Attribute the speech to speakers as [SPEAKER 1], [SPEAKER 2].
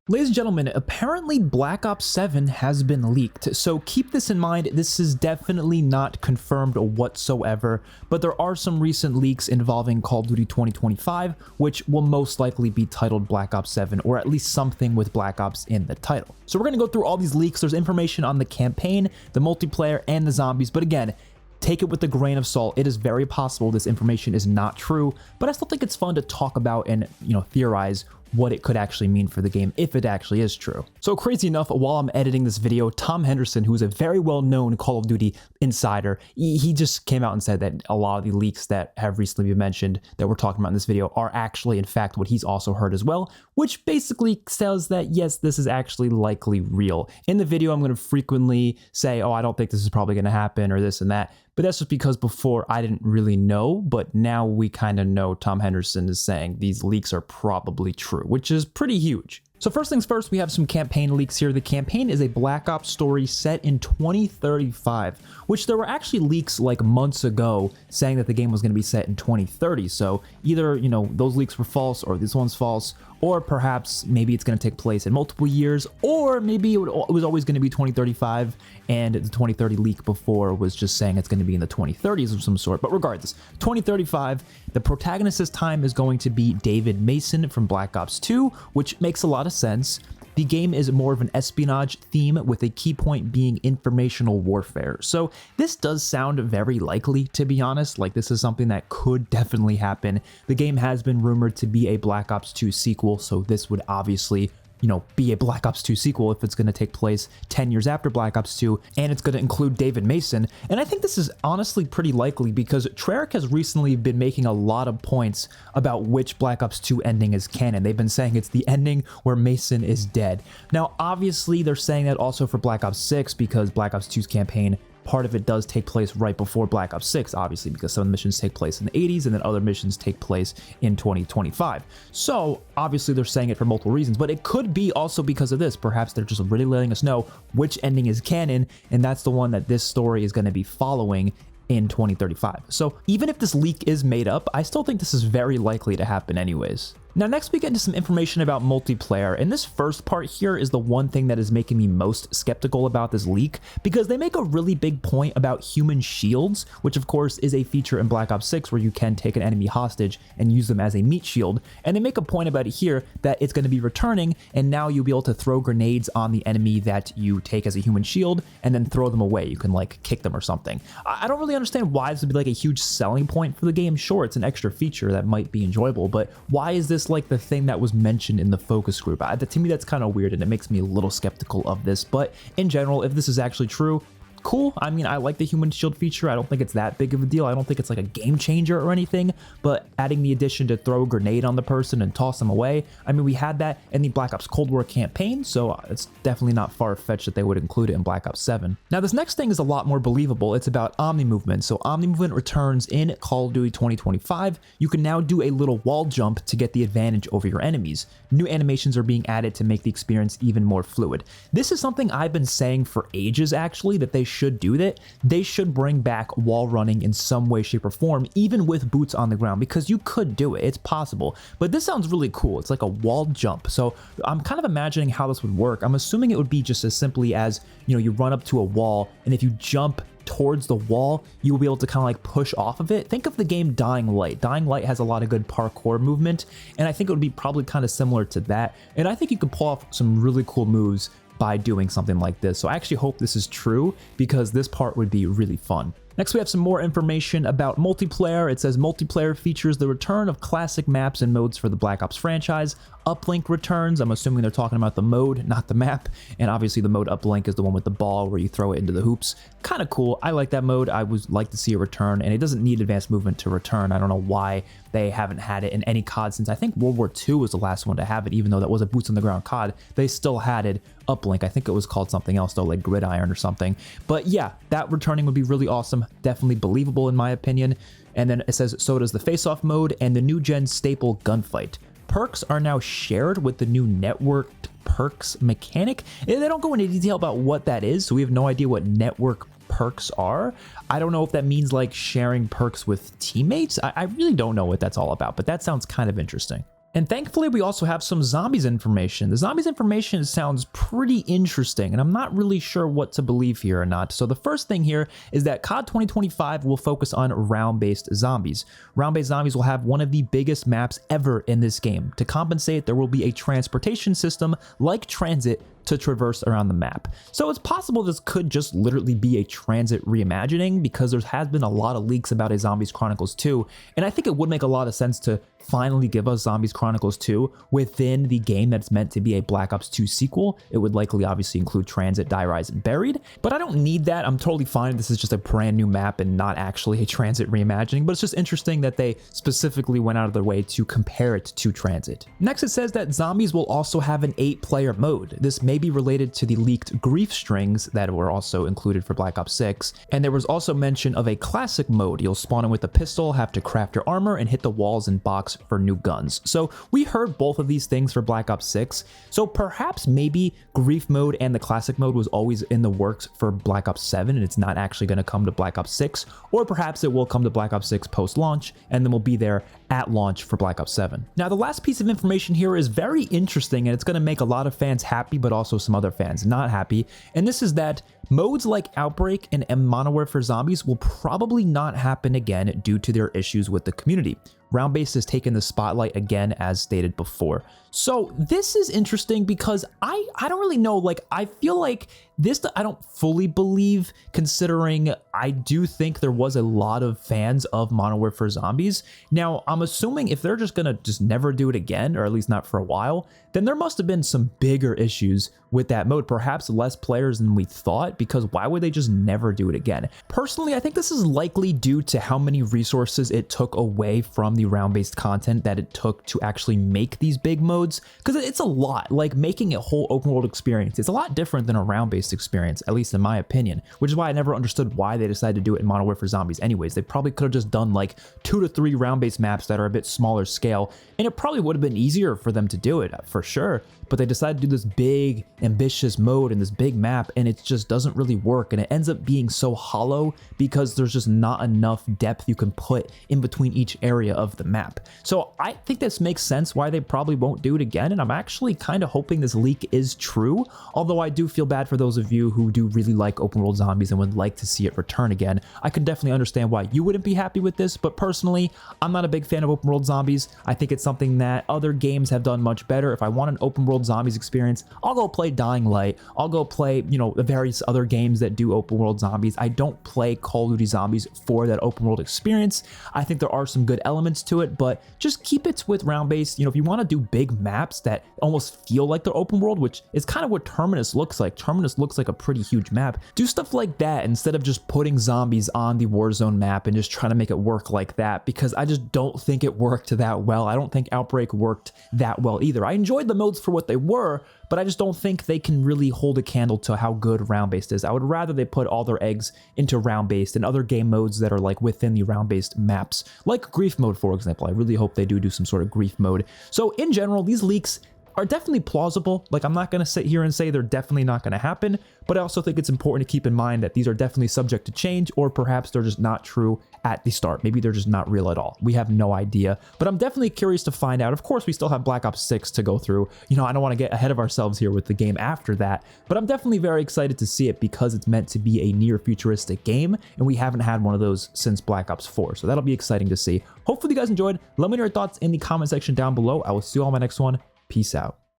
[SPEAKER 1] Ladies and gentlemen, apparently Black Ops 7 has been leaked, so keep this in mind. This is definitely not confirmed whatsoever, but there are some recent leaks involving Call of Duty 2025, which will most likely be titled Black Ops 7, or at least something with Black Ops in the title. So we're going to go through all these leaks. There's information on the campaign, the multiplayer, and the zombies, but again, take it with a grain of salt. It is very possible this information is not true, but I still think it's fun to talk about and, theorize what it could actually mean for the game if it actually is true. So crazy enough, while I'm editing this video, Tom Henderson, who is a very well-known Call of Duty insider, he just came out and said that a lot of the leaks that have recently been mentioned that we're talking about in this video are actually, in fact, what he's also heard as well, which basically says that, yes, this is actually likely real. In the video, I'm going to frequently say, oh, I don't think this is probably going to happen or this and that. But that's just because before I didn't really know, but now we kind of know Tom Henderson is saying these leaks are probably true, which is pretty huge. So first things first, we have some campaign leaks here. The campaign is a Black Ops story set in 2035, which there were actually leaks like months ago saying that the game was going to be set in 2030. So either, those leaks were false or this one's false, or perhaps maybe it's going to take place in multiple years, or maybe it was always going to be 2035 and the 2030 leak before was just saying it's going to be in the 2030s of some sort. But regardless, 2035, the protagonist this time is going to be David Mason from Black Ops 2, which makes a lot of sense. The game is more of an espionage theme with a key point being informational warfare. So this does sound very likely, to be honest. Like, this is something that could definitely happen. The game has been rumored to be a Black Ops 2 sequel, so this would obviously be a Black Ops 2 sequel if it's going to take place 10 years after Black Ops 2, and it's going to include David Mason. And I think this is honestly pretty likely because Treyarch has recently been making a lot of points about which Black Ops 2 ending is canon. They've been saying it's the ending where Mason is dead. Now, obviously, they're saying that also for Black Ops 6 because Black Ops 2's campaign, part of it does take place right before Black Ops 6, obviously, because some of the missions take place in the 80s and then other missions take place in 2025. So obviously they're saying it for multiple reasons, but it could be also because of this. Perhaps they're just really letting us know which ending is canon, and that's the one that this story is going to be following in 2035. So even if this leak is made up, I still think this is very likely to happen anyways. Now next we get into some information about multiplayer, and this first part here is the one thing that is making me most skeptical about this leak, because they make a really big point about human shields, which of course is a feature in Black Ops 6 where you can take an enemy hostage and use them as a meat shield, and they make a point about it here that it's going to be returning, and now you'll be able to throw grenades on the enemy that you take as a human shield and then throw them away. You can like kick them or something. I don't really understand why this would be like a huge selling point for the game. Sure, it's an extra feature that might be enjoyable, but why is this like the thing that was mentioned in the focus group? To me, that's kind of weird, and it makes me a little skeptical of this. But in general, if this is actually true, cool. I mean, I like the human shield feature. I don't think it's that big of a deal. I don't think it's like a game changer or anything, but adding the addition to throw a grenade on the person and toss them away, I mean, we had that in the Black Ops Cold War campaign, so it's definitely not far-fetched that they would include it in Black Ops 7. Now, this next thing is a lot more believable. It's about Omni Movement. So Omni Movement returns in Call of Duty 2025. You can now do a little wall jump to get the advantage over your enemies. New animations are being added to make the experience even more fluid. This is something I've been saying for ages, actually, that they should do that. They should bring back wall running in some way, shape, or form, even with boots on the ground, because you could do it. It's possible. But this sounds really cool. It's like a wall jump. So I'm kind of imagining how this would work. I'm assuming it would be just as simply as, you run up to a wall, and if you jump towards the wall, you will be able to kind of like push off of it. Think of the game Dying Light. Dying Light has a lot of good parkour movement, and I think it would be probably kind of similar to that. And I think you could pull off some really cool moves by doing something like this. So I actually hope this is true, because this part would be really fun. Next, we have some more information about multiplayer. It says multiplayer features the return of classic maps and modes for the Black Ops franchise. Uplink returns. I'm assuming they're talking about the mode, not the map. And obviously the mode Uplink is the one with the ball where you throw it into the hoops. Kind of cool. I like that mode. I would like to see it return, and it doesn't need advanced movement to return. I don't know why they haven't had it in any COD since I think World War II was the last one to have it, even though that was a boots on the ground COD. They still had it Uplink. I think it was called something else though, like Gridiron or something. But yeah, that returning would be really awesome. Definitely believable in my opinion. And then it says, so does the face-off mode and the new gen staple gunfight. Perks are now shared with the new networked perks mechanic. And they don't go into detail about what that is, so we have no idea what network perks are. I don't know if that means like sharing perks with teammates. I really don't know what that's all about, but that sounds kind of interesting. And thankfully, we also have some zombies information. The zombies information sounds pretty interesting, and I'm not really sure what to believe here or not. So the first thing here is that COD 2025 will focus on round-based zombies. Round-based zombies will have one of the biggest maps ever in this game. To compensate, there will be a transportation system like transit to traverse around the map. So it's possible this could just literally be a transit reimagining, because there has been a lot of leaks about a Zombies Chronicles 2, and I think it would make a lot of sense to finally give us Zombies Chronicles 2 within the game that's meant to be a Black Ops 2 sequel. It would likely obviously include Transit, Die Rise, and Buried, but I don't need that. I'm totally fine if this is just a brand new map and not actually a Transit reimagining, but it's just interesting that they specifically went out of their way to compare it to Transit. Next, it says that zombies will also have an 8-player mode. This may be related to the leaked grief strings that were also included for Black Ops 6, and there was also mention of a classic mode. You'll spawn in with a pistol, have to craft your armor, and hit the walls and box for new guns. So we heard both of these things for Black Ops 6, so perhaps maybe grief mode and the classic mode was always in the works for Black Ops 7 and it's not actually going to come to Black Ops 6, or perhaps it will come to Black Ops 6 post-launch and then will be there at launch for Black Ops 7. Now, the last piece of information here is very interesting, and it's going to make a lot of fans happy, but also some other fans not happy, and this is that modes like Outbreak and Modern Warfare Zombies will probably not happen again due to their issues with the community. Round-based has taken the spotlight again, as stated before. So this is interesting because I don't really know, like, I feel like this I don't fully believe, considering I do think there was a lot of fans of Modern Warfare Zombies. Now, I'm assuming if they're just gonna just never do it again, or at least not for a while, then there must have been some bigger issues with that mode, perhaps less players than we thought, because why would they just never do it again? Personally, I think this is likely due to how many resources it took away from the round-based content that it took to actually make these big modes, because it's a lot. Like, making a whole open world experience, it's a lot different than a round-based experience, at least in my opinion, which is why I never understood why they decided to do it in Modern Warfare Zombies anyways. They probably could have just done like 2 to 3 round-based maps that are a bit smaller scale, and it probably would have been easier for them to do it, for sure. But they decided to do this big, ambitious mode and this big map, and it just doesn't really work, and it ends up being so hollow because there's just not enough depth you can put in between each area of the map. So I think this makes sense why they probably won't do it again, and I'm actually kind of hoping this leak is true, although I do feel bad for those of you who do really like open world zombies and would like to see it return again. I can definitely understand why you wouldn't be happy with this, but personally, I'm not a big fan of open world zombies. I think it's something that other games have done much better. If I want an open world zombies experience, I'll go play Dying Light. I'll go play, you know, the various other games that do open world zombies. I don't play Call of Duty Zombies for that open world experience. I think there are some good elements to it, but just keep it with round-based. You know, if you want to do big maps that almost feel like they're open world, which is kind of what Terminus looks like. Terminus looks like a pretty huge map. Do stuff like that instead of just putting zombies on the Warzone map and just trying to make it work like that, because I just don't think it worked that well. I don't think Outbreak worked that well either. I enjoyed the modes for what they were, but I just don't think they can really hold a candle to how good round-based is. I would rather they put all their eggs into round-based and other game modes that are like within the round-based maps, like grief mode, for example. I really hope they do some sort of grief mode. So in general, these leaks are definitely plausible. Like, I'm not going to sit here and say they're definitely not going to happen, but I also think it's important to keep in mind that these are definitely subject to change, or perhaps they're just not true at the start. Maybe they're just not real at all. We have no idea, but I'm definitely curious to find out. Of course, we still have Black Ops 6 to go through. You know, I don't want to get ahead of ourselves here with the game after that, but I'm definitely very excited to see it because it's meant to be a near futuristic game, and we haven't had one of those since Black Ops 4. So that'll be exciting to see. Hopefully you guys enjoyed. Let me know your thoughts in the comment section down below. I will see you all in my next one. Peace out.